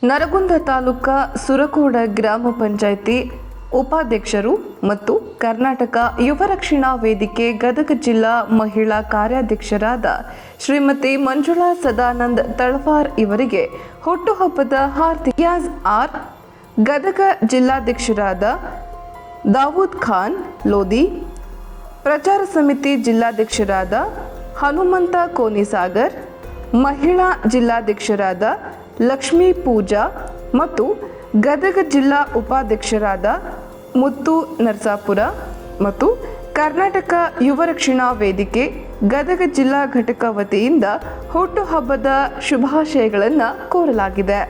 ನರಗುಂದ ತಾಲೂಕಾ ಸುರಕೋಡ ಗ್ರಾಮ ಪಂಚಾಯಿತಿ ಉಪಾಧ್ಯಕ್ಷರು ಮತ್ತು ಕರ್ನಾಟಕ ಯುವ ರಕ್ಷಣಾ ವೇದಿಕೆ ಗದಗ ಜಿಲ್ಲಾ ಮಹಿಳಾ ಕಾರ್ಯಾಧ್ಯಕ್ಷರಾದ ಶ್ರೀಮತಿ ಮಂಜುಳಾ ಸದಾನಂದ್ ತಳವಾರ್ ಇವರಿಗೆ ಹುಟ್ಟುಹಬ್ಬದ ಹಾರ್ದಿಕ ಆರ್. ಗದಗ ಜಿಲ್ಲಾಧ್ಯಕ್ಷರಾದ ದಾವೂದ್ ಖಾನ್ ಲೋಧಿ, ಪ್ರಚಾರ ಸಮಿತಿ ಜಿಲ್ಲಾಧ್ಯಕ್ಷರಾದ ಹನುಮಂತ ಕೋನಿಸಾಗರ್, ಮಹಿಳಾ ಜಿಲ್ಲಾಧ್ಯಕ್ಷರಾದ ಲಕ್ಷ್ಮೀ ಪೂಜಾ ಮತ್ತು ಗದಗ ಜಿಲ್ಲಾ ಉಪಾಧ್ಯಕ್ಷರಾದ ಮುತ್ತು ನರಸಾಪುರ ಮತ್ತು ಕರ್ನಾಟಕ ಯುವ ರಕ್ಷಣಾ ವೇದಿಕೆ ಗದಗ ಜಿಲ್ಲಾ ಘಟಕ ವತಿಯಿಂದ ಹುಟ್ಟುಹಬ್ಬದ ಶುಭಾಶಯಗಳನ್ನು ಕೋರಲಾಗಿದೆ.